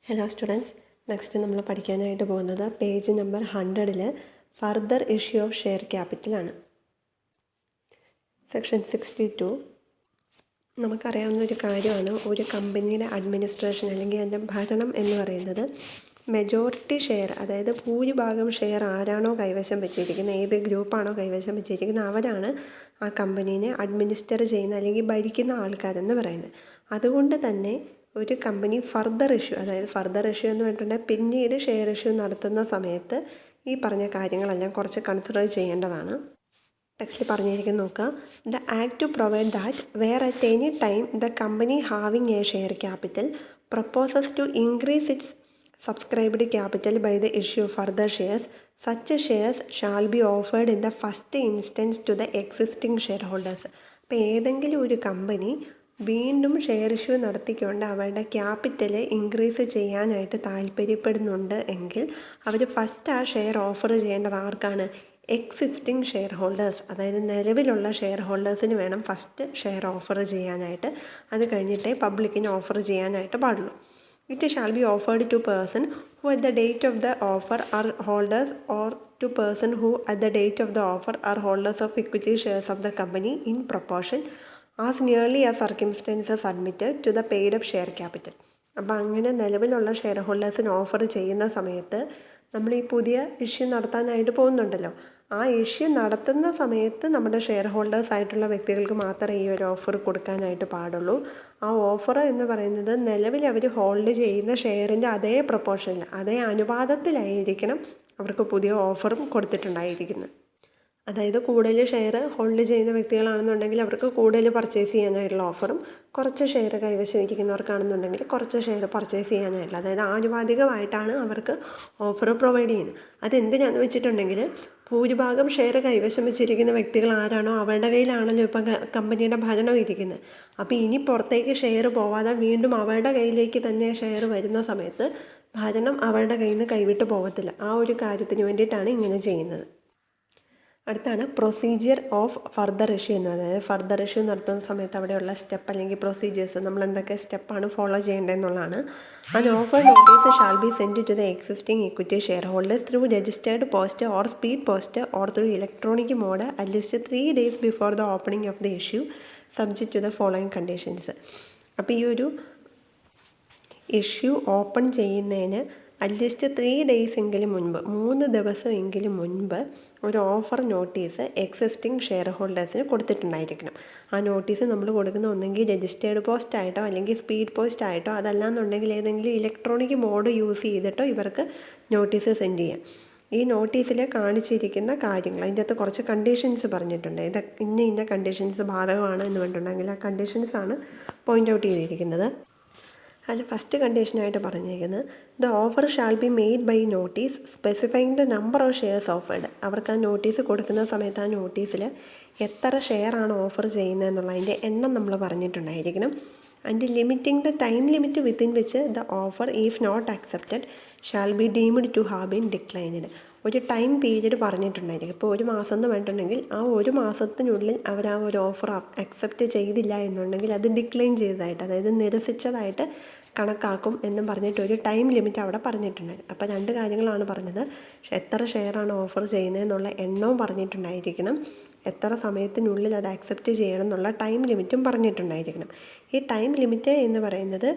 Hello students, next നമ്മൾ പഠിക്കാനായിട്ട് പോകുന്നത് പേജ് നമ്പർ 100-ൽ ഫർദർ ഇഷ്യൂ ഓഫ് ഷെയർ ക്യാപിറ്റലാണ്. സെക്ഷൻ 62. നമുക്കറിയാവുന്ന ഒരു കാര്യമാണ്, ഒരു കമ്പനിയുടെ അഡ്മിനിസ്ട്രേഷൻ അല്ലെങ്കിൽ അതിൻ്റെ ഭരണം എന്ന് പറയുന്നത് മെജോറിറ്റി ഷെയർ, അതായത് ഭൂരിഭാഗം ഷെയർ ആരാണോ കൈവശം വെച്ചിരിക്കുന്നത്, ഏത് ഗ്രൂപ്പാണോ കൈവശം വെച്ചിരിക്കുന്നത്, അവരാണ് ആ കമ്പനീനെ അഡ്മിനിസ്റ്റർ ചെയ്യുന്ന അല്ലെങ്കിൽ ഭരിക്കുന്ന ആൾക്കാരെന്ന് പറയുന്നത്. അതുകൊണ്ട് തന്നെ ഒരു കമ്പനി ഫർദർ ഇഷ്യൂ, അതായത് ഫർദർ ഇഷ്യൂ എന്ന് പറഞ്ഞിട്ടുണ്ടെങ്കിൽ പിന്നീട് ഷെയർ ഇഷ്യൂ നടത്തുന്ന സമയത്ത് ഈ പറഞ്ഞ കാര്യങ്ങളെല്ലാം കുറച്ച് കൺസിഡർ ചെയ്യേണ്ടതാണ്. ടെക്സ്റ്റിൽ പറഞ്ഞിരിക്കുന്നത് നോക്കുക. The act to provide that where at any time the company having a share capital proposes to increase its subscribed capital by the issue of further shares, such shares shall be offered in the first instance to the existing share holders. അപ്പോൾ ഏതെങ്കിലും ഒരു company വീണ്ടും share issue നടത്തിക്കൊണ്ട് അവരുടെ capital increase ചെയ്യാനായിട്ട് താല്പര്യപ്പെടുന്നുണ്ട് എങ്കിൽ അവർ first ആ share offer ചെയ്യേണ്ടത് ആർക്കാണ്? എക്സിസ്റ്റിംഗ് ഷെയർ ഹോൾഡേഴ്സ്, അതായത് നിലവിലുള്ള ഷെയർ ഹോൾഡേഴ്സിന് വേണം ഫസ്റ്റ് ഷെയർ ഓഫർ ചെയ്യാനായിട്ട്. അത് കഴിഞ്ഞിട്ടേ പബ്ലിക്കിന് ഓഫർ ചെയ്യാനായിട്ട് പാടുള്ളൂ. It shall be offered to person who at the date of the offer are holders or to person who at the date of the offer are holders of equity shares of the company in proportion as nearly as circumstances admitted to the paid up share capital. അപ്പോൾ അങ്ങനെ നിലവിലുള്ള share ഹോൾഡേഴ്സിന് offer ചെയ്യുന്ന സമയത്ത് നമ്മൾ ഈ പുതിയ issue നടത്താനായിട്ട് പോകുന്നുണ്ടല്ലോ, ആ ഇഷ്യൂ നടത്തുന്ന സമയത്ത് നമ്മുടെ ഷെയർ ഹോൾഡേഴ്സ് ആയിട്ടുള്ള വ്യക്തികൾക്ക് മാത്രമേ ഈ ഒരു ഓഫർ കൊടുക്കാനായിട്ട് പാടുള്ളൂ. ആ ഓഫർ എന്ന് പറയുന്നത് നിലവിൽ അവർ ഹോൾഡ് ചെയ്യുന്ന ഷെയറിൻ്റെ അതേ പ്രൊപ്പോർഷനിൽ, അതേ അനുപാതത്തിലായിരിക്കണം അവർക്ക് പുതിയ ഓഫറും കൊടുത്തിട്ടുണ്ടായിരിക്കുന്നത്. അതായത് കൂടുതൽ ഷെയർ ഹോൾഡ് ചെയ്യുന്ന വ്യക്തികളാണെന്നുണ്ടെങ്കിൽ അവർക്ക് കൂടുതൽ പർച്ചേസ് ചെയ്യാനായിട്ടുള്ള ഓഫറും, കുറച്ച് ഷെയർ കൈവശം ഇരിക്കുന്നവർക്കാണെന്നുണ്ടെങ്കിൽ കുറച്ച് ഷെയർ പർച്ചേസ് ചെയ്യാനായിട്ടുള്ള, അതായത് ആനുപാതികമായിട്ടാണ് അവർക്ക് ഓഫർ പ്രൊവൈഡ് ചെയ്യുന്നത്. അതെന്തിനാണെന്ന് വെച്ചിട്ടുണ്ടെങ്കിൽ ഭൂരിഭാഗം ഷെയർ കൈവശം വെച്ചിരിക്കുന്ന വ്യക്തികൾ ആരാണോ അവരുടെ കയ്യിലാണല്ലോ ഇപ്പം കമ്പനിയുടെ ഭരണം ഇരിക്കുന്നത്. അപ്പോൾ ഇനി പുറത്തേക്ക് ഷെയർ പോവാതെ വീണ്ടും അവരുടെ കയ്യിലേക്ക് തന്നെ ഷെയർ വരുന്ന സമയത്ത് ഭരണം അവരുടെ കയ്യിൽ നിന്ന് കൈവിട്ട് പോകത്തില്ല. ആ ഒരു കാര്യത്തിന് വേണ്ടിയിട്ടാണ് ഇങ്ങനെ ചെയ്യുന്നത്. അടുത്താണ് പ്രൊസീജിയർ ഓഫ് ഫർദർ ഇഷ്യൂ എന്ന് പറയുന്നത്. ഫർദർ ഇഷ്യൂ നടത്തുന്ന സമയത്ത് അവിടെയുള്ള സ്റ്റെപ്പ് അല്ലെങ്കിൽ പ്രൊസീജിയേഴ്സ്, നമ്മൾ എന്തൊക്കെ സ്റ്റെപ്പാണ് ഫോളോ ചെയ്യേണ്ടതെന്നുള്ളതാണ്. An offer notice shall be send to the existing equity share holders through registered post or speed post or through electronic mode at least 3 days before the opening of the issue subject to the following conditions. അപ്പോൾ ഈ ഒരു issue open ചെയ്യുന്നതിന് at least 3 days എങ്കിലും മുൻപ്, 3 ദിവസം എങ്കിലും മുൻപ് ഒരു ഓഫർ നോട്ടീസ് എക്സിസ്റ്റിംഗ് ഷെയർ ഹോൾഡേഴ്സിന് കൊടുത്തിട്ടുണ്ടായിരിക്കണം. ആ നോട്ടീസ് നമ്മൾ കൊടുക്കുന്ന ഒന്നെങ്കിൽ രജിസ്റ്റേർഡ് പോസ്റ്റ് ആയിട്ടോ അല്ലെങ്കിൽ സ്പീഡ് പോസ്റ്റ് ആയിട്ടോ, അതല്ലാന്നുണ്ടെങ്കിൽ ഏതെങ്കിലും ഇലക്ട്രോണിക് മോഡ് യൂസ് ചെയ്തിട്ടോ ഇവർക്ക് നോട്ടീസ് സെൻഡ് ചെയ്യാം. ഈ നോട്ടീസിൽ കാണിച്ചിരിക്കുന്ന കാര്യങ്ങൾ, അതിൻ്റെ അകത്ത് കുറച്ച് കണ്ടീഷൻസ് പറഞ്ഞിട്ടുണ്ട്. ഇന്ന കണ്ടീഷൻസ് ബാധകമാണ് എന്ന് പറഞ്ഞിട്ടുണ്ടെങ്കിൽ ആ കണ്ടീഷൻസാണ് പോയിൻ്റ് ഔട്ട് ചെയ്തിരിക്കുന്നത്. അതിൽ ഫസ്റ്റ് കണ്ടീഷനായിട്ട് പറഞ്ഞിരിക്കുന്നത് the offer shall be made by notice specifying the number of shares offered. അവർക്ക് ആ നോട്ടീസ് കൊടുക്കുന്ന സമയത്ത് ആ നോട്ടീസിൽ എത്ര ഷെയറാണ് ഓഫർ ചെയ്യുന്നതെന്നുള്ളതിൻ്റെ എണ്ണം നമ്മൾ പറഞ്ഞിട്ടുണ്ടായിരിക്കണം. And limiting the time limit within which the offer if not accepted shall be deemed to have been declined. ഒരു ടൈം പീരീഡ് പറഞ്ഞിട്ടുണ്ടായിരിക്കും. ഇപ്പോൾ 1 മാസം എന്ന് പറഞ്ഞിട്ടുണ്ടെങ്കിൽ ആ 1 മാസത്തിനുള്ളിൽ അവർ ആ ഒരു ഓഫർ അക്സെപ്റ്റ് ചെയ്തില്ല എന്നുണ്ടെങ്കിൽ അത് ഡിക്ലൈൻ ചെയ്തതായിട്ട്, അതായത് നിരസിച്ചതായിട്ട് കണക്കാക്കും എന്നും പറഞ്ഞിട്ട് ഒരു ടൈം ലിമിറ്റ് അവിടെ പറഞ്ഞിട്ടുണ്ടായിരുന്നു. അപ്പോൾ 2 കാര്യങ്ങളാണ് പറഞ്ഞത്. എത്ര ഷെയറാണ് ഓഫർ ചെയ്യുന്നതെന്നുള്ള എണ്ണവും പറഞ്ഞിട്ടുണ്ടായിരിക്കണം, എത്ര സമയത്തിനുള്ളിൽ അത് അക്സെപ്റ്റ് ചെയ്യണം എന്നുള്ള ടൈം ലിമിറ്റും പറഞ്ഞിട്ടുണ്ടായിരിക്കണം. ഈ ടൈം ലിമിറ്റ് എന്ന് പറയുന്നത്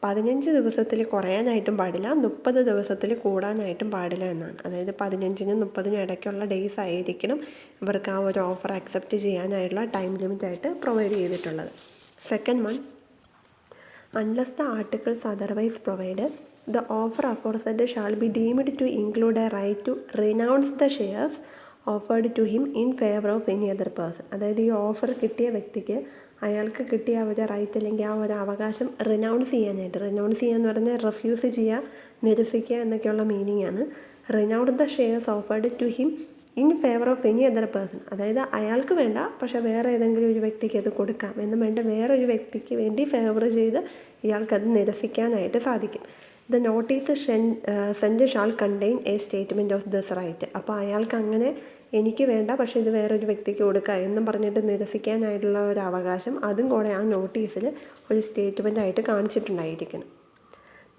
15 ദിവസത്തിൽ കുറയാനായിട്ടും പാടില്ല, 30 ദിവസത്തിൽ കൂടാനായിട്ടും പാടില്ല എന്നാണ്. അതായത് 15-നും 30-നും ഇടയ്ക്കുള്ള ഡേയ്സ് ആയിരിക്കണം ഇവർക്ക് ആ ഒരു ഓഫർ അക്സെപ്റ്റ് ചെയ്യാനായിട്ടുള്ള ടൈം ലിമിറ്റായിട്ട് പ്രൊവൈഡ് ചെയ്തിട്ടുള്ളത്. Second one, unless the articles otherwise provide, the offer aforesaid shall be deemed to include a right to renounce the shares offered to him in favor of any other person. അതായത് ഈ offer കിട്ടിയ വ്യക്തിക്ക് അയാൾക്ക് കിട്ടിയ ആ ഒരു right അല്ലെങ്കിൽ ആ ഒരു അവകാശം റിനൗൺസ് ചെയ്യാനായിട്ട്, റിനൗൺസ് ചെയ്യുക എന്ന് പറഞ്ഞാൽ റെഫ്യൂസ് ചെയ്യുക, നിരസിക്കുക എന്നൊക്കെയുള്ള മീനിങ് ആണ്. Renounce the shares offered to him in favour of any other person. അതായത് അയാൾക്ക് വേണ്ട, പക്ഷേ വേറെ ഏതെങ്കിലും ഒരു വ്യക്തിക്ക് അത് കൊടുക്കാം എന്നും വേണ്ട, വേറൊരു വ്യക്തിക്ക് വേണ്ടി ഫേവർ ചെയ്ത് ഇയാൾക്കത് നിരസിക്കാനായിട്ട് സാധിക്കും. The notice send shall contain a statement of this right. അപ്പോൾ അയാൾക്ക് അങ്ങനെ എനിക്ക് വേണ്ട പക്ഷേ ഇത് വേറൊരു വ്യക്തിക്ക് കൊടുക്കുക എന്നും പറഞ്ഞിട്ട് നിരസിക്കാനായിട്ടുള്ള ഒരു അവകാശം അതും കൂടെ ആ നോട്ടീസിൽ ഒരു സ്റ്റേറ്റ്മെൻറ്റായിട്ട് കാണിച്ചിട്ടുണ്ടായിരിക്കണം.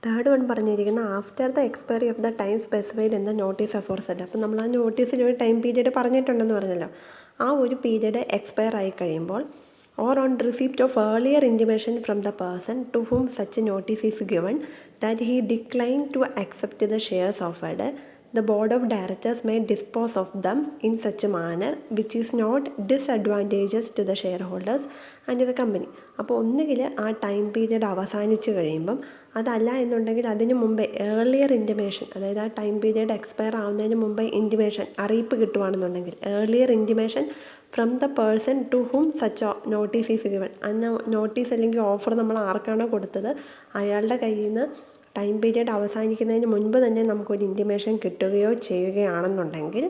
തേർഡ് വൺ പറഞ്ഞിരിക്കുന്ന after the expiry of the time specified in the notice aforesaid. അപ്പോൾ നമ്മൾ ആ നോട്ടീസിൽ ഒരു ടൈം പീരീഡ് പറഞ്ഞിട്ടുണ്ടെന്ന് പറഞ്ഞല്ലോ, ആ ഒരു പീരീഡ് എക്സ്പയർ ആയി കഴിയുമ്പോൾ or on receipt of earlier intimation from the person to whom such notice is given that he declined to accept the shares offered, the board of directors may dispose of them in such a manner which is not disadvantageous to the shareholders and the company. അപ്പോൾ ഒന്നുകിൽ ആ time period അവസാനിച്ച് കഴിയുമ്പം, അതല്ല എന്നുണ്ടെങ്കിൽ അതിന് മുമ്പേ earlier intimation, അതായത് ആ ടൈം പീരീഡ് എക്സ്പയർ ആവുന്നതിന് മുമ്പേ ഇൻറ്റിമേഷൻ, അറിയിപ്പ് കിട്ടുവാണെന്നുണ്ടെങ്കിൽ earlier intimation from the person to whom such notice is given. അന്ന് നോട്ടീസ് അല്ലെങ്കിൽ ഓഫർ നമ്മൾ ആർക്കാണോ കൊടുത്തത് അയാളുടെ കയ്യിൽ നിന്ന് ടൈം പീരീഡ് അവസാനിക്കുന്നതിന് മുൻപ് തന്നെ നമുക്കൊരു ഇൻറ്റിമേഷൻ കിട്ടുകയോ ചെയ്യുകയാണെന്നുണ്ടെങ്കിൽ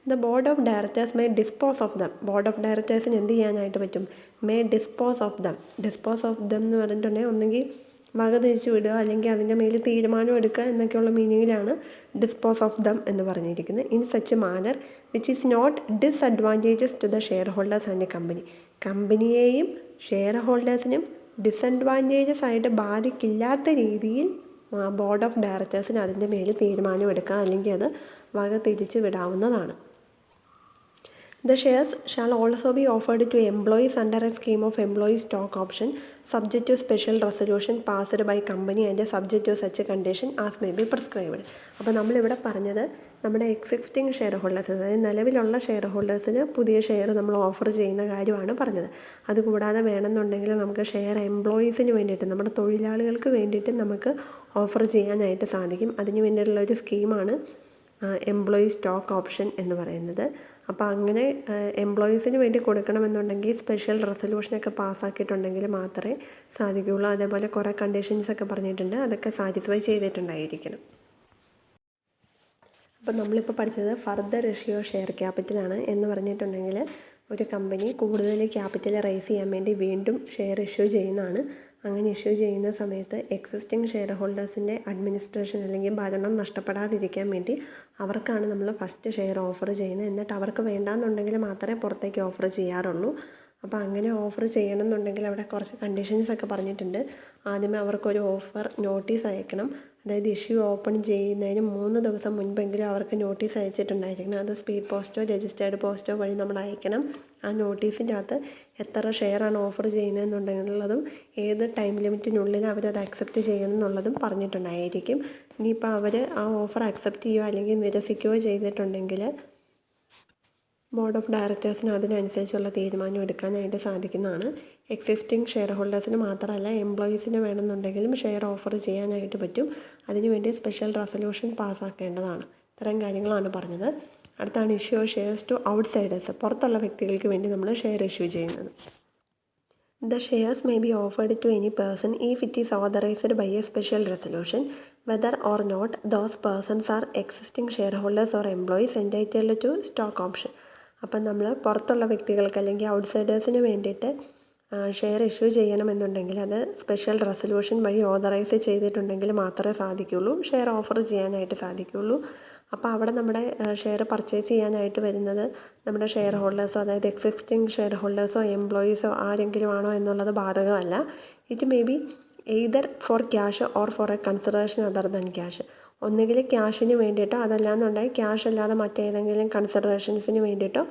the board of directors may dispose of them. Board of ഡയറക്ടേഴ്സിന് എന്ത് ചെയ്യാനായിട്ട് പറ്റും? May dispose of them. Dispose of them എന്ന് പറഞ്ഞിട്ടുണ്ടെങ്കിൽ ഒന്നെങ്കിൽ വക തിരിച്ചു വിടുക, അല്ലെങ്കിൽ അതിൻ്റെ മേൽ തീരുമാനം എടുക്കുക എന്നൊക്കെയുള്ള മീനിങ്ങിലാണ് ഡിസ്പോസ് ഓഫ് ദം എന്ന് പറഞ്ഞിരിക്കുന്നത്. In such manner which is not disadvantages to the share holders and company. കമ്പനിയെയും ഷെയർ ഹോൾഡേഴ്സിനും ഡിസഡ്വാൻറ്റേജസ് ആയിട്ട് ബാധിക്കില്ലാത്ത രീതിയിൽ ബോർഡ് ഓഫ് ഡയറക്ടേഴ്സിന് അതിൻ്റെ മേൽ തീരുമാനമെടുക്കാം, അല്ലെങ്കിൽ അത് വക തിരിച്ചു വിടാവുന്നതാണ്. The shares shall also be offered to employees under a scheme of employee stock option subject to special resolution passed by company and subject to such a condition as may be prescribed. അപ്പോൾ നമ്മളിവിടെ പറഞ്ഞത് നമ്മുടെ existing share holders, അതായത് നിലവിലുള്ള share ഹോൾഡേഴ്സിന് പുതിയ share നമ്മൾ offer ചെയ്യുന്ന കാര്യമാണ് പറഞ്ഞത്. അതുകൂടാതെ വേണമെന്നുണ്ടെങ്കിൽ നമുക്ക് ഷെയർ എംപ്ലോയീസിന് വേണ്ടിയിട്ട്, നമ്മുടെ തൊഴിലാളികൾക്ക് വേണ്ടിയിട്ട് നമുക്ക് ഓഫർ ചെയ്യാനായിട്ട് സാധിക്കും. അതിന് വേണ്ടിയിട്ടുള്ള ഒരു സ്കീമാണ് എംപ്ലോയി സ്റ്റോക്ക് ഓപ്ഷൻ എന്ന് പറയുന്നത്. അപ്പോൾ അങ്ങനെ എംപ്ലോയീസിന് വേണ്ടി കൊടുക്കണമെന്നുണ്ടെങ്കിൽ സ്പെഷ്യൽ റെസൊല്യൂഷനൊക്കെ പാസ്സാക്കിയിട്ടുണ്ടെങ്കിൽ മാത്രമേ സാധിക്കുകയുള്ളൂ. അതേപോലെ കുറേ കണ്ടീഷൻസൊക്കെ പറഞ്ഞിട്ടുണ്ട്, അതൊക്കെ സാറ്റിസ്ഫൈ ചെയ്തിട്ടുണ്ടായിരിക്കണം. അപ്പോൾ നമ്മളിപ്പോൾ പഠിച്ചത് ഫർദർ ഇഷ്യൂ ഷെയർ ക്യാപിറ്റലാണ്. എന്ന് പറഞ്ഞിട്ടുണ്ടെങ്കിൽ ഒരു കമ്പനി കൂടുതൽ ക്യാപിറ്റൽ റൈസ് ചെയ്യാൻ വേണ്ടി വീണ്ടും ഷെയർ ഇഷ്യൂ ചെയ്യുന്നതാണ്. അങ്ങനെ ഇഷ്യൂ ചെയ്യുന്ന സമയത്ത് എക്സിസ്റ്റിംഗ് ഷെയർ ഹോൾഡേഴ്സിൻ്റെ അഡ്മിനിസ്ട്രേഷൻ അല്ലെങ്കിൽ ഭരണം നഷ്ടപ്പെടാതിരിക്കാൻ വേണ്ടി അവർക്കാണ് നമ്മൾ ഫസ്റ്റ് ഷെയർ ഓഫർ ചെയ്യുന്നത്. എന്നിട്ട് അവർക്ക് വേണ്ടാന്നുണ്ടെങ്കിൽ മാത്രമേ പുറത്തേക്ക് ഓഫർ ചെയ്യാറുള്ളൂ. അപ്പോൾ അങ്ങനെ ഓഫർ ചെയ്യണമെന്നുണ്ടെങ്കിൽ അവിടെ കുറച്ച് കണ്ടീഷൻസൊക്കെ പറഞ്ഞിട്ടുണ്ട്. ആദ്യമേ അവർക്കൊരു ഓഫർ നോട്ടീസ് അയക്കണം. അതായത് ഇഷ്യൂ ഓപ്പൺ ചെയ്യുന്നതിന് 3 ദിവസം മുൻപെങ്കിലും അവർക്ക് നോട്ടീസ് അയച്ചിട്ടുണ്ടായിരിക്കണം. അത് സ്പീഡ് പോസ്റ്റോ രജിസ്റ്റേർഡ് പോസ്റ്റോ വഴി നമ്മൾ അയക്കണം. ആ നോട്ടീസിൻ്റെ അകത്ത് എത്ര ഷെയറാണ് ഓഫർ ചെയ്യുന്നതെന്നുണ്ടെന്നുള്ളതും ഏത് ടൈം ലിമിറ്റിനുള്ളിൽ അവരത് അക്സെപ്റ്റ് ചെയ്യണം എന്നുള്ളതും പറഞ്ഞിട്ടുണ്ടായിരിക്കും. ഇനിയിപ്പോൾ അവർ ആ ഓഫർ അക്സെപ്റ്റ് ചെയ്യുകയോ അല്ലെങ്കിൽ നിരസിക്കുകയോ ചെയ്തിട്ടുണ്ടെങ്കിൽ ബോർഡ് ഓഫ് ഡയറക്ടേഴ്സിന് അതിനനുസരിച്ചുള്ള തീരുമാനം എടുക്കാനായിട്ട് സാധിക്കുന്നതാണ്. എക്സിസ്റ്റിംഗ് ഷെയർ ഹോൾഡേഴ്സിന് മാത്രമല്ല എംപ്ലോയീസിന് വേണമെന്നുണ്ടെങ്കിലും ഷെയർ ഓഫർ ചെയ്യാനായിട്ട് പറ്റും. അതിനുവേണ്ടി സ്പെഷ്യൽ റെസൊല്യൂഷൻ പാസ്സാക്കേണ്ടതാണ്. ഇത്തരം കാര്യങ്ങളാണ് പറഞ്ഞത്. അടുത്താണ് ഇഷ്യൂ ഷെയർസ് ടു ഔട്ട്സൈഡേഴ്സ്. പുറത്തുള്ള വ്യക്തികൾക്ക് വേണ്ടി നമ്മൾ ഷെയർ ഇഷ്യൂ ചെയ്യുന്നത്. The shares may be offered to any person if it is authorized by a special resolution, whether or not those persons are existing shareholders or employees entitled to stock option. അപ്പം നമ്മൾ പുറത്തുള്ള വ്യക്തികൾക്ക് അല്ലെങ്കിൽ ഔട്ട്സൈഡേഴ്സിന് വേണ്ടിയിട്ട് share issue ചെയ്യണമെന്നുണ്ടെങ്കിൽ അത് special resolution വഴി authorise ചെയ്തിട്ടുണ്ടെങ്കിൽ മാത്രമേ സാധിക്കുകയുള്ളൂ, ഷെയർ ഓഫർ ചെയ്യാനായിട്ട് സാധിക്കുകയുള്ളൂ. അപ്പോൾ അവിടെ നമ്മുടെ ഷെയർ പർച്ചേസ് ചെയ്യാനായിട്ട് വരുന്നത് നമ്മുടെ ഷെയർ ഹോൾഡേഴ്സോ അതായത് എക്സിസ്റ്റിംഗ് ഷെയർ ഹോൾഡേഴ്സോ എംപ്ലോയീസോ ആരെങ്കിലും ആണോ എന്നുള്ളത് ബാധകമല്ല. It may be either for cash or for a consideration other than cash. ഒന്നുകിൽ ക്യാഷിന് വേണ്ടിയിട്ടോ അതല്ലാന്നുണ്ടെങ്കിൽ ക്യാഷ് അല്ലാതെ മറ്റേതെങ്കിലും കൺസിഡറേഷൻസിന് വേണ്ടിയിട്ടോ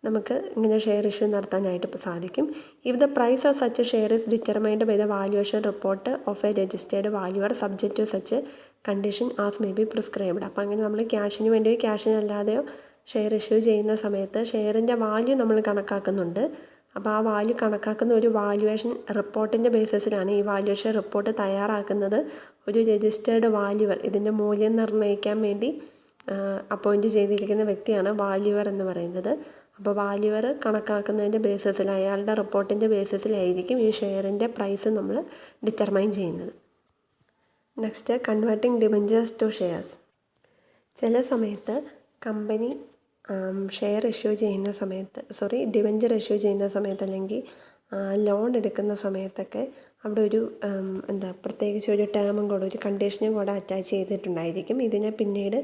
നമുക്ക് ഇങ്ങനെ ഷെയർ ഇഷ്യൂ നടത്താനായിട്ട് സാധിക്കും. If the price of such share is determined by the valuation report of a registered valuer subject to such condition as may be prescribed. അപ്പോൾ അങ്ങനെ നമ്മൾ ക്യാഷിന് വേണ്ടിയോ ക്യാഷിനല്ലാതെയോ ഷെയർ ഇഷ്യൂ ചെയ്യുന്ന സമയത്ത് ഷെയറിൻ്റെ വാല്യൂ നമ്മൾ കണക്കാക്കുന്നുണ്ട്. അപ്പോൾ ആ വാല്യൂ കണക്കാക്കുന്ന ഒരു വാല്യുവേഷൻ റിപ്പോർട്ടിൻ്റെ ബേസിസിലാണ്. ഈ വാല്യുവേഷൻ റിപ്പോർട്ട് തയ്യാറാക്കുന്നത് ഒരു രജിസ്റ്റേർഡ് വാല്യുവർ, ഇതിൻ്റെ മൂല്യം നിർണ്ണയിക്കാൻ വേണ്ടി അപ്പോയിൻറ്റ് ചെയ്തിരിക്കുന്ന വ്യക്തിയാണ് വാല്യുവർ എന്ന് പറയുന്നത്. അപ്പോൾ വാല്യുവർ കണക്കാക്കുന്നതിൻ്റെ ബേസിസിൽ അയാളുടെ റിപ്പോർട്ടിൻ്റെ ബേസിസിലായിരിക്കും ഈ ഷെയറിൻ്റെ പ്രൈസ് നമ്മൾ ഡിറ്റർമൈൻ ചെയ്യുന്നത്. Next, converting debentures to shares. ചില സമയത്ത് കമ്പനി ഷെയർ ഇഷ്യൂ ചെയ്യുന്ന സമയത്ത് ഡിബഞ്ചർ ഇഷ്യൂ ചെയ്യുന്ന സമയത്ത് അല്ലെങ്കിൽ ലോൺ എടുക്കുന്ന സമയത്തൊക്കെ അവിടെ ഒരു പ്രത്യേകിച്ച് ഒരു ടേമും കൂടെ ഒരു കണ്ടീഷനും കൂടെ അറ്റാച്ച് ചെയ്തിട്ടുണ്ടായിരിക്കും. ഇതിനെ പിന്നീട്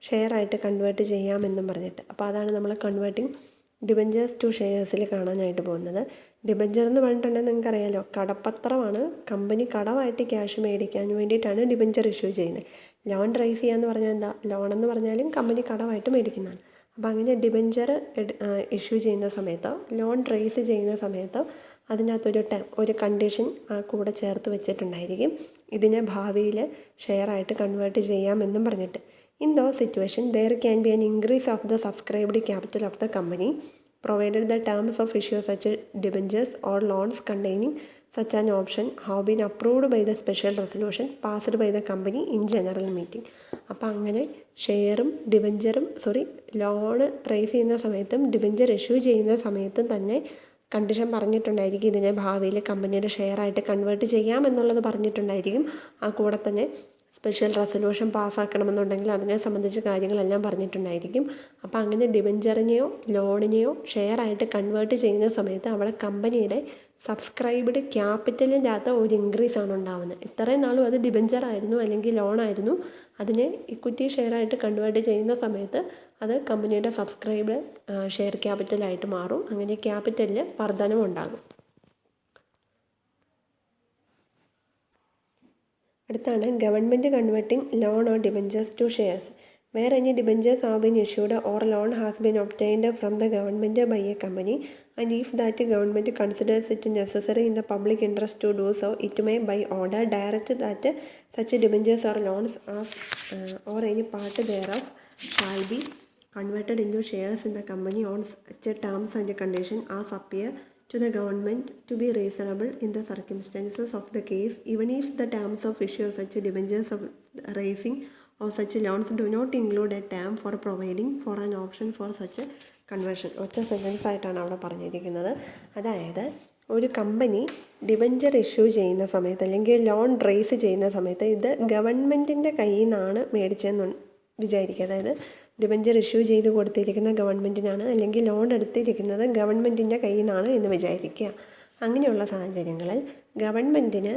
ഷെയർ ആയിട്ട് കൺവേർട്ട് ചെയ്യാമെന്നും പറഞ്ഞിട്ട്. അപ്പോൾ അതാണ് നമ്മൾ കൺവേർട്ടിംഗ് ഡിബഞ്ചേഴ്സ് ടു ഷെയർസിൽ കാണാനായിട്ട് പോകുന്നത്. ഡിബഞ്ചർ എന്ന് പറഞ്ഞിട്ടുണ്ടെങ്കിൽ നിങ്ങൾക്കറിയാലോ, കടപ്പത്രമാണ്. കമ്പനി കടമായിട്ട് ക്യാഷ് മേടിക്കാൻ വേണ്ടിയിട്ടാണ് ഡിബഞ്ചർ ഇഷ്യൂ ചെയ്യുന്നത്. ലോൺ റൈസ് ചെയ്യുക എന്ന് പറഞ്ഞാൽ എന്താ? ലോൺ എന്ന് പറഞ്ഞാലും കമ്പനി കടമായിട്ട് മേടിക്കുന്നതാണ്. അപ്പോൾ അങ്ങനെ ഡിബഞ്ചർ ഇഷ്യൂ ചെയ്യുന്ന സമയത്തോ ലോൺ റൈസ് ചെയ്യുന്ന സമയത്തോ അതിനകത്തൊരു ഒരു കണ്ടീഷൻ കൂടെ ചേർത്ത് വെച്ചിട്ടുണ്ടായിരിക്കും. ഇതിനെ ഭാവിയിൽ ഷെയറായിട്ട് കൺവേർട്ട് ചെയ്യാമെന്നും പറഞ്ഞിട്ട്. In those situation there can be an increase of the subscribed capital of the company provided the terms of issue such debentures or loans containing such an option have been approved by the special resolution passed by the company in general meeting. അപ്പോൾ അങ്ങനെ loan rice ചെയ്യുന്ന സമയത്തും debenture issue ചെയ്യുന്ന സമയത്തും തന്നെ condition പറഞ്ഞിട്ടുണ്ടായിരിക്കും. ഇതിനെ ഭാവിയിൽ കമ്പനിയുടെ ഷെയറായിട്ട് കൺവേർട്ട് ചെയ്യാമെന്നുള്ളത് പറഞ്ഞിട്ടുണ്ടായിരിക്കും. ആ കൂടെ തന്നെ സ്പെഷ്യൽ റെസൊല്യൂഷൻ പാസ്സാക്കണമെന്നുണ്ടെങ്കിൽ അതിനെ സംബന്ധിച്ച് കാര്യങ്ങളെല്ലാം പറഞ്ഞിട്ടുണ്ടായിരിക്കും. അപ്പോൾ അങ്ങനെ ഡിബഞ്ചറിനെയോ ലോണിനെയോ ഷെയറായിട്ട് കൺവേർട്ട് ചെയ്യുന്ന സമയത്ത് അവിടെ കമ്പനിയുടെ സബ്സ്ക്രൈബ്ഡ് ക്യാപിറ്റലിൻ്റെ അകത്ത് ഒരു ഇൻക്രീസാണ് ഉണ്ടാകുന്നത്. ഇത്രയും നാളും അത് ഡിബഞ്ചറായിരുന്നു അല്ലെങ്കിൽ ലോണായിരുന്നു. അതിനെ ഇക്വിറ്റി ഷെയറായിട്ട് കൺവേർട്ട് ചെയ്യുന്ന സമയത്ത് അത് കമ്പനിയുടെ സബ്സ്ക്രൈബ്ഡ് ഷെയർ ക്യാപിറ്റലായിട്ട് മാറും. അങ്ങനെ ക്യാപിറ്റലിൽ വർധനവുണ്ടാകും. അടുത്താണ് government converting loan or debentures to shares. Where any debentures have been issued or loan has been obtained from the government by a company and if that government considers it necessary in the public interest to do so it may by order direct that such debentures or loans or any part thereof shall be converted into shares in the company on such terms and conditions as appear to the government to be reasonable in the circumstances of the case, even if the terms of issue of such debentures of raising of such loans do not include a term for providing for an option for such a conversion. ഒറ്റ sentence ആയിട്ടാണ് അവിടെ പറഞ്ഞിരിക്കുന്നത്. അതായത് ഒരു company debenture issue ചെയ്യുന്ന സമയത്ത് അല്ലെങ്കിൽ loan raise ചെയ്യുന്ന സമയത്ത് ഇത് ഗവൺമെൻറ്റിൻ്റെ കയ്യിൽ നിന്നാണ് മേടിച്ചതെന്ന് വിചാരിക്കുക. അതായത് ഡിബഞ്ചർ ഇഷ്യൂ ചെയ്ത് കൊടുത്തിരിക്കുന്ന ഗവൺമെൻറ്റിനാണ് അല്ലെങ്കിൽ ലോൺ എടുത്തിരിക്കുന്നത് ഗവൺമെൻറ്റിൻ്റെ കയ്യിൽ നിന്നാണ് എന്ന് വിചാരിക്കുക. അങ്ങനെയുള്ള സാഹചര്യങ്ങളിൽ ഗവൺമെൻറ്റിന്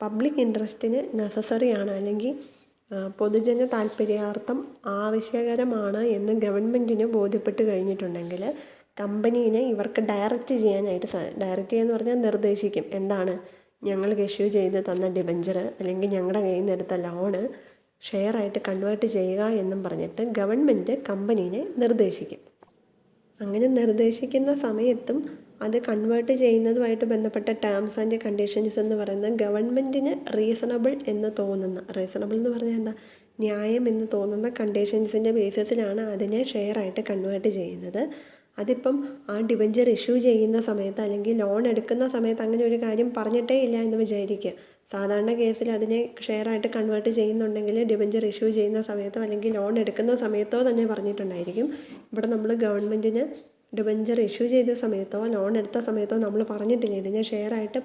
പബ്ലിക് ഇൻട്രസ്റ്റിന് നെസസറിയാണ് അല്ലെങ്കിൽ പൊതുജന താല്പര്യാർത്ഥം ആവശ്യകരമാണ് എന്ന് ഗവൺമെൻറ്റിന് ബോധ്യപ്പെട്ട് കഴിഞ്ഞിട്ടുണ്ടെങ്കിൽ കമ്പനീനെ ഇവർക്ക് ഡയറക്റ്റ് ചെയ്യാനായിട്ട് ഡയറക്റ്റ് ചെയ്യാന്ന് പറഞ്ഞാൽ നിർദ്ദേശിക്കും. എന്താണ്? ഞങ്ങൾക്ക് ഇഷ്യൂ ചെയ്ത് തന്ന ഡിബഞ്ചർ അല്ലെങ്കിൽ ഞങ്ങളുടെ കയ്യിൽ നിന്ന് എടുത്ത ലോണ് ഷെയറായിട്ട് കൺവേർട്ട് ചെയ്യുക എന്നും പറഞ്ഞിട്ട് ഗവൺമെൻറ് കമ്പനീനെ നിർദ്ദേശിക്കും. അങ്ങനെ നിർദ്ദേശിക്കുന്ന സമയത്തും അത് കൺവേർട്ട് ചെയ്യുന്നതുമായിട്ട് ബന്ധപ്പെട്ട ടേംസ് ആൻഡ് കണ്ടീഷൻസ് എന്ന് പറയുന്നത് ഗവൺമെൻറ്റിന് റീസണബിൾ എന്ന് പറഞ്ഞാൽ എന്താ? ന്യായം എന്ന് തോന്നുന്ന കണ്ടീഷൻസിൻ്റെ ബേസിസിലാണ് അതിനെ ഷെയറായിട്ട് കൺവേർട്ട് ചെയ്യുന്നത്. അതിപ്പം ആ ഡിബഞ്ചർ ഇഷ്യൂ ചെയ്യുന്ന സമയത്ത് അല്ലെങ്കിൽ ലോൺ എടുക്കുന്ന സമയത്ത് അങ്ങനെ ഒരു കാര്യം പറഞ്ഞിട്ടേ ഇല്ല എന്ന് വിചാരിക്കുക. സാധാരണ കേസിൽ അതിനെ ഷെയറായിട്ട് കൺവേർട്ട് ചെയ്യുന്നുണ്ടെങ്കിൽ ഡിബഞ്ചർ ഇഷ്യൂ ചെയ്യുന്ന സമയത്തോ അല്ലെങ്കിൽ ലോൺ എടുക്കുന്ന സമയത്തോ തന്നെ പറഞ്ഞിട്ടുണ്ടായിരിക്കും. ഇവിടെ നമ്മൾ ഗവൺമെൻറ്റിന് ഡിബഞ്ചർ ഇഷ്യൂ ചെയ്ത സമയത്തോ ലോൺ എടുത്ത സമയത്തോ നമ്മൾ പറഞ്ഞിട്ടില്ല. ഇതിനെ ഷെയറായിട്ട്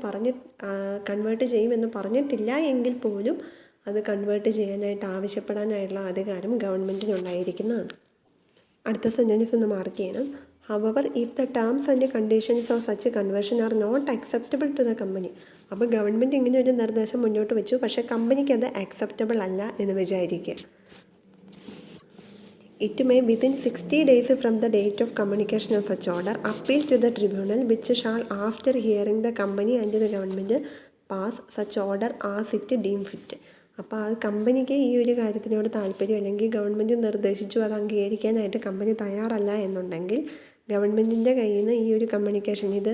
കൺവേർട്ട് ചെയ്യുമെന്ന് പറഞ്ഞിട്ടില്ല എങ്കിൽ പോലും അത് കൺവേർട്ട് ചെയ്യാനായിട്ട് ആവശ്യപ്പെടാനായിട്ടുള്ള അധികാരം ഗവൺമെൻറ്റിനുണ്ടായിരിക്കുന്നതാണ്. അടുത്ത സെൻറ്റൻസ് ഒന്ന് മാർക്ക് ചെയ്യണം. However, if the terms and conditions of such a conversion are not acceptable to the company, അപ്പോൾ ഗവൺമെൻറ് ഇങ്ങനെ ഒരു നിർദ്ദേശം മുന്നോട്ട് വെച്ചു, പക്ഷേ കമ്പനിക്ക് അത് അക്സെപ്റ്റബിൾ അല്ല എന്ന് വിചാരിക്കുക. It may within 60 days from the date of communication of such order appeal to the tribunal which shall after hearing the company and the government pass such order as it deem fit. അപ്പോൾ ആ കമ്പനിക്ക് ഈ ഒരു കാര്യത്തിനോട് താല്പര്യം അല്ലെങ്കിൽ government നിർദ്ദേശിച്ചു അത് അംഗീകരിക്കാനായിട്ട് company തയ്യാറല്ല എന്നുണ്ടെങ്കിൽ ഗവൺമെൻറ്റിൻ്റെ കയ്യിൽ നിന്ന് ഈ ഒരു കമ്മ്യൂണിക്കേഷൻ ഇത്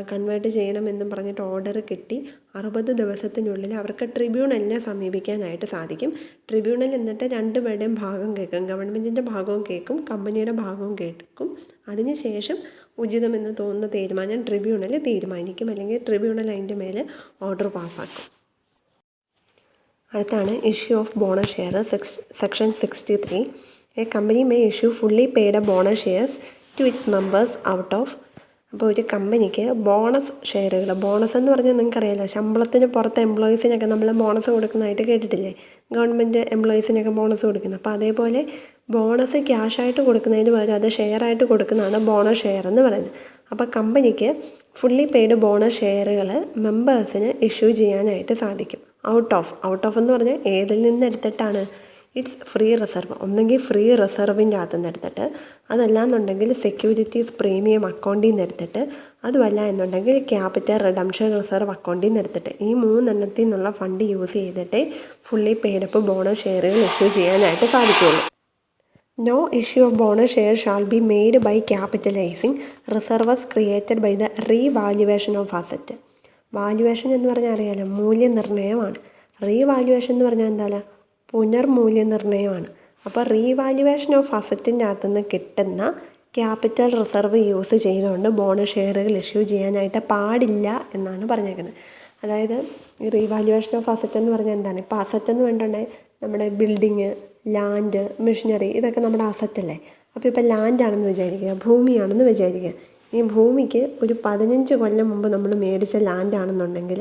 കൺവേർട്ട് ചെയ്യണമെന്നും പറഞ്ഞിട്ട് ഓർഡർ കിട്ടി 60 ദിവസത്തിനുള്ളിൽ അവർക്ക് ട്രിബ്യൂണലിനെ സമീപിക്കാനായിട്ട് സാധിക്കും. ട്രിബ്യൂണൽ എന്നിട്ട് രണ്ടുപേരുടെയും ഭാഗം കേൾക്കും. ഗവൺമെൻറ്റിൻ്റെ ഭാഗവും കേൾക്കും, കമ്പനിയുടെ ഭാഗവും കേൾക്കും. അതിനുശേഷം ഉചിതമെന്ന് തോന്നുന്ന തീരുമാനം ട്രിബ്യൂണൽ തീരുമാനിക്കും അല്ലെങ്കിൽ ട്രിബ്യൂണൽ അതിൻ്റെ മേലെ ഓർഡർ പാസ്സാക്കും. അടുത്താണ് issue of bonus share. Section 63. A company may issue fully paid bonus shares to its members out of. അപ്പോൾ ഒരു കമ്പനിക്ക് ബോണസ് ഷെയറുകൾ, ബോണസ് എന്ന് പറഞ്ഞാൽ നിങ്ങൾക്കറിയാമല്ലോ, ശമ്പളത്തിന് പുറത്ത് എംപ്ലോയീസിനൊക്കെ നമ്മൾ ബോണസ് കൊടുക്കുന്നതായിട്ട് കേട്ടിട്ടില്ലേ? ഗവൺമെൻറ് എംപ്ലോയീസിനൊക്കെ ബോണസ് കൊടുക്കുന്നത്. അപ്പോൾ അതേപോലെ ബോണസ് ക്യാഷായിട്ട് കൊടുക്കുന്നതിന് പകരം അത് ഷെയറായിട്ട് കൊടുക്കുന്നതാണ് ബോണസ് ഷെയർ എന്ന് പറയുന്നത്. അപ്പോൾ കമ്പനിക്ക് ഫുള്ളി പെയ്ഡ് ബോണസ് ഷെയറുകൾ മെമ്പേഴ്സിന് ഇഷ്യൂ ചെയ്യാനായിട്ട് സാധിക്കും. ഔട്ട് ഓഫ് എന്ന് പറഞ്ഞാൽ ഏതിൽ നിന്ന് എടുത്തിട്ടാണ്? It's free reserve. ഒന്നെങ്കിൽ ഫ്രീ റിസർവിൻ്റെ അകത്തു നിന്ന് എടുത്തിട്ട്, അതല്ലാന്നുണ്ടെങ്കിൽ സെക്യൂരിറ്റീസ് പ്രീമിയം അക്കൗണ്ടിൽ നിന്ന് എടുത്തിട്ട്, അതുമല്ല എന്നുണ്ടെങ്കിൽ ക്യാപിറ്റൽ റിഡംഷൻ റിസർവ് അക്കൗണ്ടിൽ നിന്ന് എടുത്തിട്ട്, ഈ 3 എണ്ണത്തിൽ നിന്നുള്ള ഫണ്ട് യൂസ് ചെയ്തിട്ടേ ഫുള്ളി പെയ്ഡപ്പ് ബോണസ് ഷെയറുകൾ ഇഷ്യൂ ചെയ്യാനായിട്ട് സാധിക്കുകയുള്ളൂ. No issue of bonus shares shall be made by capitalizing reserves created by the revaluation of asset. Valuation എന്ന് പറഞ്ഞാൽ അറിയാലോ, മൂല്യനിർണ്ണയമാണ്. റീവാല്യുവേഷൻ എന്ന് പറഞ്ഞാൽ എന്താണ്? പുനർമൂല്യനിർണ്ണയമാണ്. അപ്പോൾ റീവാല്യുവേഷൻ ഓഫ് അസറ്റിൻ്റെ അകത്തുനിന്ന് കിട്ടുന്ന ക്യാപിറ്റൽ റിസർവ് യൂസ് ചെയ്തുകൊണ്ട് ബോണസ് ഷെയറുകൾ ഇഷ്യൂ ചെയ്യാനായിട്ട് പാടില്ല എന്നാണ് പറഞ്ഞേക്കുന്നത്. അതായത് ഈ റീവാല്യുവേഷൻ ഓഫ് അസറ്റ് എന്ന് പറഞ്ഞാൽ എന്താണ്? ഇപ്പോൾ അസറ്റ് എന്ന് വേണ്ടിയിട്ടുണ്ടെങ്കിൽ നമ്മുടെ ബിൽഡിങ്, ലാൻഡ്, മെഷീനറി, ഇതൊക്കെ നമ്മുടെ അസറ്റല്ലേ. അപ്പോൾ ഇപ്പോൾ ലാൻഡാണെന്ന് വിചാരിക്കുക, ഭൂമിയാണെന്ന് വിചാരിക്കുക. ഈ ഭൂമിക്ക് ഒരു 15 കൊല്ലം മുമ്പ് നമ്മൾ മേടിച്ച ലാൻഡാണെന്നുണ്ടെങ്കിൽ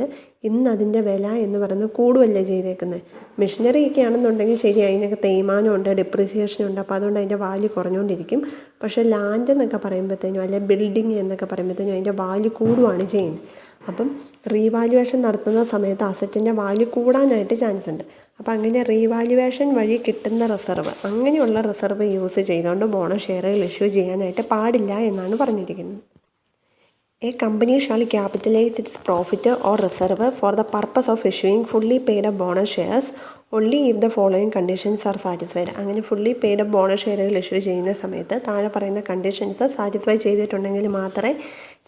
ഇന്ന് അതിൻ്റെ വില എന്ന് പറയുന്നത് കൂടുകയല്ലേ ചെയ്തേക്കുന്നത്. മെഷീനറിയൊക്കെ ആണെന്നുണ്ടെങ്കിൽ ശരി, അതിനൊക്കെ തേയ്മാനമുണ്ട്, ഡിപ്രിസിയേഷനുണ്ട്, അപ്പോൾ അതുകൊണ്ട് അതിൻ്റെ വാല്യൂ കുറഞ്ഞുകൊണ്ടിരിക്കും. പക്ഷേ ലാൻഡ് എന്നൊക്കെ പറയുമ്പോഴത്തേനും, അല്ലെ ബിൽഡിങ് എന്നൊക്കെ പറയുമ്പോഴത്തേനും അതിൻ്റെ വാല്യൂ കൂടുകയാണ് ചെയ്യുന്നത്. അപ്പം റീവാല്യുവേഷൻ നടത്തുന്ന സമയത്ത് അസറ്റിൻ്റെ വാല്യൂ കൂടാനായിട്ട് ചാൻസ് ഉണ്ട്. അപ്പോൾ അങ്ങനെ റീവാല്യുവേഷൻ വഴി കിട്ടുന്ന റിസർവ്, അങ്ങനെയുള്ള റിസർവ് യൂസ് ചെയ്തുകൊണ്ട് ബോണസ് ഷെയറുകൾ ഇഷ്യൂ ചെയ്യാനായിട്ട് പാടില്ല എന്നാണ് പറഞ്ഞിരിക്കുന്നത്. A company shall capitalise its profit or reserve for the purpose of issuing fully paid up bonus shares only if the following conditions are satisfied. അങ്ങനെ ഫുള്ളി പെയ്ഡ് അപ്പ് ബോണസ് ഷെയറുകൾ issue ചെയ്യുന്ന സമയത്ത് താഴെ പറയുന്ന കണ്ടീഷൻസ് സാറ്റിസ്ഫൈ ചെയ്തിട്ടുണ്ടെങ്കിൽ മാത്രമേ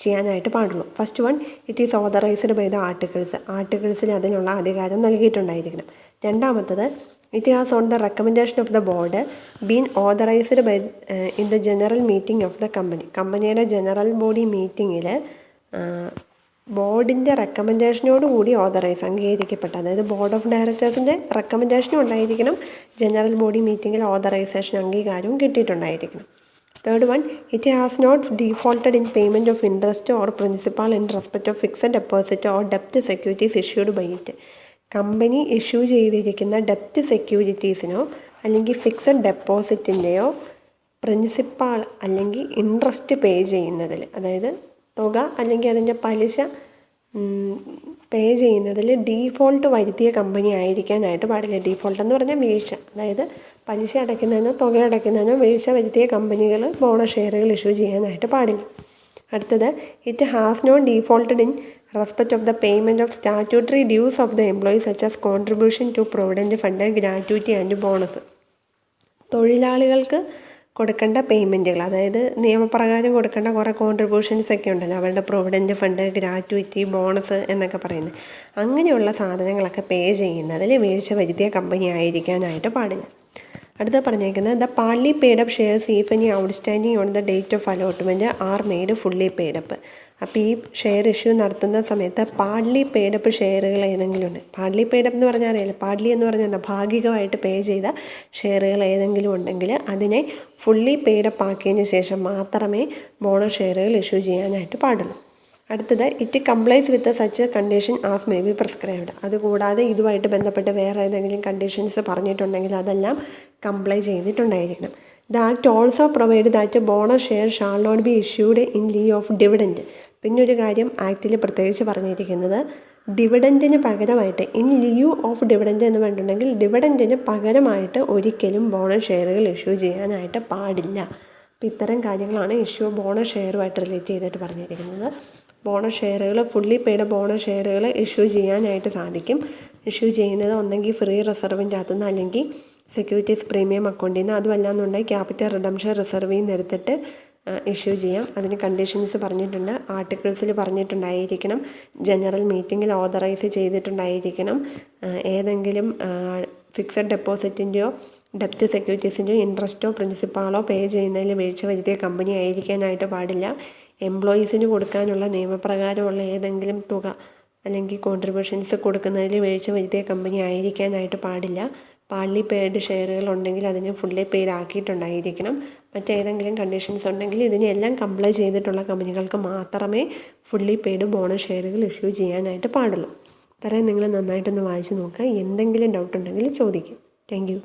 ചെയ്യാനായിട്ട് പാടുള്ളൂ. First one, it is authorised by the ആർട്ടിക്കിൾസിൽ അതിനുള്ള അധികാരം നൽകിയിട്ടുണ്ടായിരിക്കണം. രണ്ടാമത്തത്, it has on the recommendation of the board been authorised by in the general meeting of the കമ്പനിയുടെ ജനറൽ ബോഡി മീറ്റിങ്ങിൽ ബോർഡിൻ്റെ റെക്കമെൻഡേഷനോടുകൂടി അംഗീകരിക്കപ്പെട്ട, അതായത് ബോർഡ് ഓഫ് ഡയറക്ടേഴ്സിൻ്റെ റെക്കമെൻഡേഷനും ഉണ്ടായിരിക്കണം, ജനറൽ ബോഡി മീറ്റിങ്ങിൽ ഓതറൈസേഷൻ അംഗീകാരവും കിട്ടിയിട്ടുണ്ടായിരിക്കണം. Third one, it has not defaulted in payment of interest or principal in respect of fixed deposit or ഡെപ്റ്റ് securities issued by it. Company issue ചെയ്തിരിക്കുന്ന ഡെപ്റ്റ് സെക്യൂരിറ്റീസിനോ അല്ലെങ്കിൽ ഫിക്സഡ് ഡെപ്പോസിറ്റിൻ്റെയോ പ്രിൻസിപ്പാൾ അല്ലെങ്കിൽ ഇൻട്രസ്റ്റ് പേ ചെയ്യുന്നതിൽ, അതായത് തുക അല്ലെങ്കിൽ അതിൻ്റെ പലിശ പേ ചെയ്യുന്നതിൽ ഡീഫോൾട്ട് വരുത്തിയ കമ്പനി ആയിരിക്കാനായിട്ട് പാടില്ല. ഡീഫോൾട്ട് എന്ന് പറഞ്ഞാൽ വീഴ്ച, അതായത് പലിശ അടയ്ക്കുന്നതിനോ തുക അടയ്ക്കുന്നതിനോ വീഴ്ച വരുത്തിയ കമ്പനികൾ ബോണസ് ഷെയറുകൾ ഇഷ്യൂ ചെയ്യാനായിട്ട് പാടില്ല. അടുത്തത്, it has not defaulted in respect of the payment of statutory dues of the employees such as contribution to provident fund, gratuity and bonus. തൊഴിലാളികൾക്ക് കൊടുക്കേണ്ട പേയ്മെൻറ്റുകൾ, അതായത് നിയമപ്രകാരം കൊടുക്കേണ്ട കുറേ കോൺട്രിബ്യൂഷൻസ് ഒക്കെ ഉണ്ടല്ലോ, അവരുടെ പ്രൊവിഡൻറ്റ് ഫണ്ട്, ഗ്രാറ്റുവിറ്റി, ബോണസ് എന്നൊക്കെ പറയുന്നത്, അങ്ങനെയുള്ള സാധനങ്ങളൊക്കെ പേ ചെയ്യുന്നതിൽ വീഴ്ച വരുത്തിയ കമ്പനി ആയിരിക്കാനായിട്ട് പാടില്ല. അടുത്ത പറഞ്ഞേക്കുന്നത്, the partly paid up shares if any outstanding on the date of allotment are made fully paid up. അപ്പോൾ ഈ ഷെയർ ഇഷ്യൂ നടത്തുന്ന സമയത്ത് പാർട്ലി പെയ്ഡ് അപ്പ് ഷെയറുകൾ ഏതെങ്കിലും ഉണ്ട്. പാർട്ലി പെയ്ഡ് അപ്പ് എന്ന് പറഞ്ഞാൽ അറിയില്ല, പാർട്ലി എന്ന് പറഞ്ഞാൽ എന്താ, ഭാഗികമായിട്ട് പേ ചെയ്ത ഷെയറുകൾ ഏതെങ്കിലും ഉണ്ടെങ്കിൽ അതിനെ ഫുള്ളി പെയ്ഡ് അപ്പ് ആക്കിയതിന് ശേഷം മാത്രമേ ബോണസ് ഷെയറുകൾ ഇഷ്യൂ ചെയ്യാനായിട്ട് പാടുള്ളൂ. അടുത്തത്, it complies with such condition as may be prescribed. അതുകൂടാതെ ഇതുമായിട്ട് ബന്ധപ്പെട്ട് വേറെ ഏതെങ്കിലും കണ്ടീഷൻസ് പറഞ്ഞിട്ടുണ്ടെങ്കിൽ അതെല്ലാം കംപ്ലൈ ചെയ്തിട്ടുണ്ടായിരിക്കണം. The act also provide that bonus share shall not be issued in lieu of dividend. പിന്നെ ഒരു കാര്യം ആക്ടിൽ പ്രത്യേകിച്ച് പറഞ്ഞിരിക്കുന്നത്, ഡിവിഡൻറ്റിന് പകരമായിട്ട്, ഇൻ ലീവ് ഓഫ് ഡിവിഡൻറ്റ് എന്ന് പറഞ്ഞിട്ടുണ്ടെങ്കിൽ ഡിവിഡൻറ്റിന് പകരമായിട്ട് ഒരിക്കലും ബോണസ് ഷെയറുകൾ ഇഷ്യൂ ചെയ്യാനായിട്ട് പാടില്ല. അപ്പോൾ ഇത്തരം കാര്യങ്ങളാണ് ഇഷ്യൂ ബോണസ് ഷെയറുമായിട്ട് റിലേറ്റ് ചെയ്തിട്ട് പറഞ്ഞിരിക്കുന്നത്. ബോണസ് ഷെയറുകൾ, ഫുള്ളി പെയ്ഡ് ബോണസ് ഷെയറുകൾ ഇഷ്യൂ ചെയ്യാനായിട്ട് സാധിക്കും. ഇഷ്യൂ ചെയ്യുന്നത് ഒന്നെങ്കിൽ ഫ്രീ റിസർവിൻ്റെ അകത്തുനിന്ന് അല്ലെങ്കിൽ സെക്യൂരിറ്റീസ് പ്രീമിയം അക്കൗണ്ടിൽ നിന്ന്, അതുമല്ലാന്നുണ്ടെങ്കിൽ ക്യാപിറ്റൽ റിഡംഷൻ റിസർവിൽ നിന്ന് എടുത്തിട്ട് ഇഷ്യൂ ചെയ്യാം. അതിന് കണ്ടീഷൻസ് പറഞ്ഞിട്ടുണ്ട്, ആർട്ടിക്കിൾസിൽ പറഞ്ഞിട്ടുണ്ടായിരിക്കണം, ജനറൽ മീറ്റിങ്ങിൽ ഓതറൈസ് ചെയ്തിട്ടുണ്ടായിരിക്കണം, ഏതെങ്കിലും ഫിക്സഡ് ഡെപ്പോസിറ്റിൻ്റെയോ ഡെപ്റ്റ് സെക്യൂരിറ്റീസിൻ്റെയോ ഇൻട്രസ്റ്റോ പ്രിൻസിപ്പാളോ പേ ചെയ്യുന്നതിൽ വീഴ്ച വരുത്തിയ കമ്പനി ആയിരിക്കാനായിട്ട് പാടില്ല. എംപ്ലോയീസിന് കൊടുക്കാനുള്ള നിയമപ്രകാരമുള്ള ഏതെങ്കിലും തുക അല്ലെങ്കിൽ കോൺട്രിബ്യൂഷൻസ് കൊടുക്കുന്നതിൽ വീഴ്ച വരുത്തിയ കമ്പനി ആയിരിക്കാനായിട്ട് പാടില്ല. പാർട്ലി പെയ്ഡ് ഷെയറുകൾ ഉണ്ടെങ്കിൽ അതിന് ഫുള്ളി പെയ്ഡ് ആക്കിയിട്ടുണ്ടായിരിക്കണം. മറ്റേതെങ്കിലും കണ്ടീഷൻസ് ഉണ്ടെങ്കിൽ ഇതിനെല്ലാം കംപ്ലൈ ചെയ്തിട്ടുള്ള കമ്പനികൾക്ക് മാത്രമേ ഫുള്ളി പെയ്ഡ് ബോണസ് ഷെയറുകൾ ഇഷ്യൂ ചെയ്യാനായിട്ട് പാടുള്ളൂ. ഇത്രയും നിങ്ങൾ നന്നായിട്ടൊന്ന് വായിച്ച് നോക്കുക. എന്തെങ്കിലും ഡൗട്ട് ഉണ്ടെങ്കിൽ ചോദിക്കുക. Thank you.